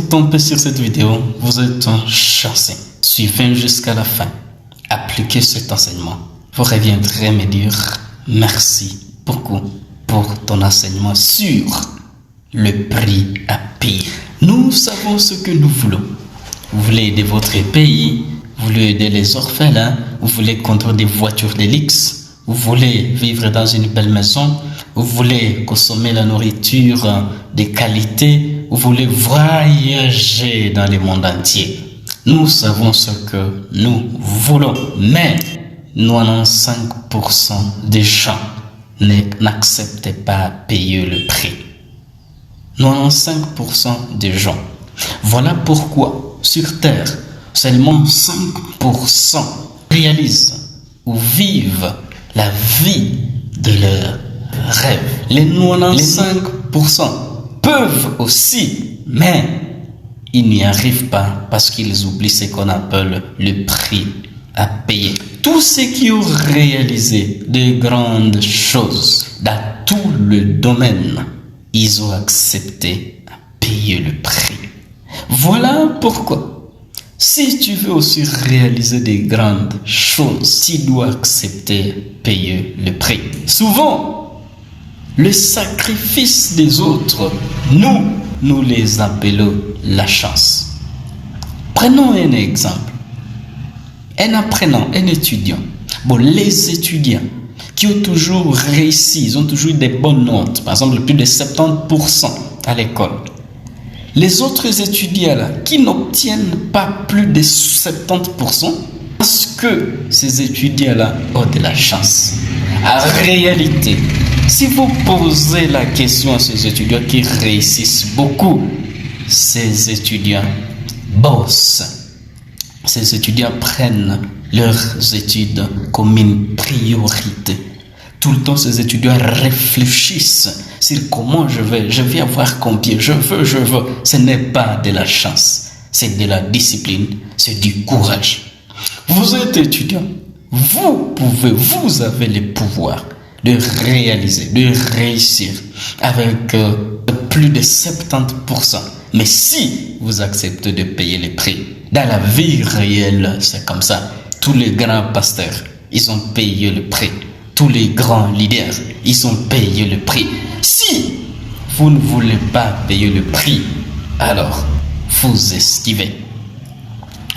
tombez sur cette vidéo, vous êtes un chanceux. Suivez jusqu'à la fin. Appliquez cet enseignement. Vous reviendrez me dire merci beaucoup pour ton enseignement sur le prix à payer. Nous savons ce que nous voulons. Vous voulez aider votre pays, vous voulez aider les orphelins, vous voulez conduire des voitures de luxe, vous voulez vivre dans une belle maison, vous voulez consommer la nourriture de qualité, vous voulez voyager dans le monde entier. Nous savons ce que nous voulons, mais 95% des gens n'acceptent pas payer le prix. 95% des gens. Voilà pourquoi sur Terre, seulement 5% réalisent ou vivent la vie de leur rêve. Les 95% peuvent aussi, mais ils n'y arrivent pas parce qu'ils oublient ce qu'on appelle le prix à payer. Tous ceux qui ont réalisé de grandes choses dans tout le domaine, ils ont accepté à payer le prix. Voilà pourquoi. Si tu veux aussi réaliser des grandes choses, tu dois accepter payer le prix. Souvent, le sacrifice des autres, nous les appelons la chance. Prenons un exemple. Un apprenant, un étudiant. Bon, les étudiants qui ont toujours réussi, ils ont toujours eu des bonnes notes, par exemple plus de 70% à l'école. Les autres étudiants là, qui n'obtiennent pas plus de 70%, parce que ces étudiants-là ont de la chance. En réalité, si vous posez la question à ces étudiants qui réussissent beaucoup, ces étudiants bossent. Ces étudiants prennent leurs études comme une priorité. Tout le temps, ces étudiants réfléchissent sur comment je vais avoir combien, je veux. Ce n'est pas de la chance, c'est de la discipline, c'est du courage. Vous êtes étudiant, vous avez le pouvoir de réaliser, de réussir avec plus de 70%. Mais si vous acceptez de payer les prix, dans la vie réelle, c'est comme ça. Tous les grands pasteurs, ils ont payé le prix. Tous les grands leaders, ils ont payé le prix. Si vous ne voulez pas payer le prix, alors vous esquivez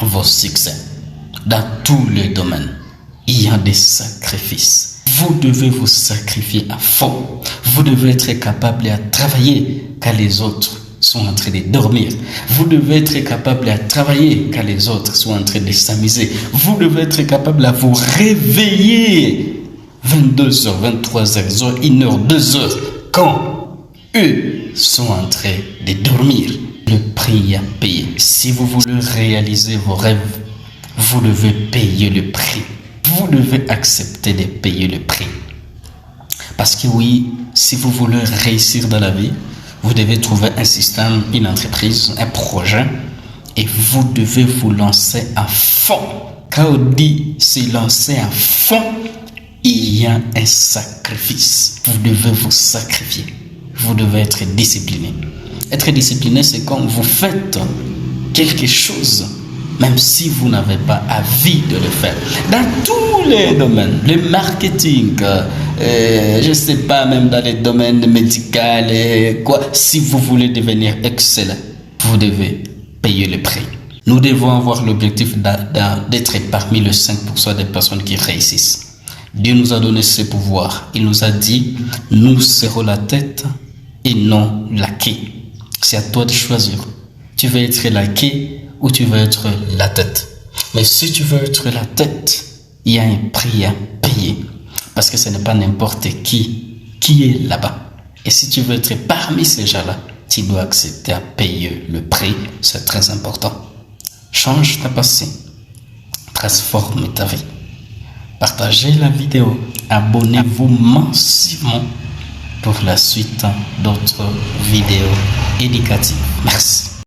vos succès. Dans tous les domaines, il y a des sacrifices. Vous devez vous sacrifier à fond. Vous devez être capable à travailler quand les autres sont en train de dormir. Vous devez être capable à travailler quand les autres sont en train de s'amuser. Vous devez être capable à vous réveiller 22h, 23h, 1h, 2h, quand eux sont en train de dormir. Le prix à payer. Si vous voulez réaliser vos rêves, vous devez payer le prix. Vous devez accepter de payer le prix. Parce que oui, si vous voulez réussir dans la vie, vous devez trouver un système, une entreprise, un projet, et vous devez vous lancer à fond. Quand on dit se lancer à fond, il y a un sacrifice. Vous devez vous sacrifier. Vous devez être discipliné. Être discipliné, c'est quand vous faites quelque chose, même si vous n'avez pas envie de le faire. Dans tous les domaines, le marketing, je ne sais pas, même dans les domaines médicaux, si vous voulez devenir excellent, vous devez payer le prix. Nous devons avoir l'objectif d'être parmi les 5% des personnes qui réussissent. Dieu nous a donné ce pouvoir. Il nous a dit, nous serons la tête et non la queue. C'est à toi de choisir. Tu veux être la queue ou tu veux être la tête. Mais si tu veux être la tête, il y a un prix à payer. Parce que ce n'est pas n'importe qui est là-bas. Et si tu veux être parmi ces gens-là, tu dois accepter à payer le prix. C'est très important. Change ta passé. Transforme ta vie. Partagez la vidéo. Abonnez-vous massivement pour la suite d'autres vidéos éducatives. Merci.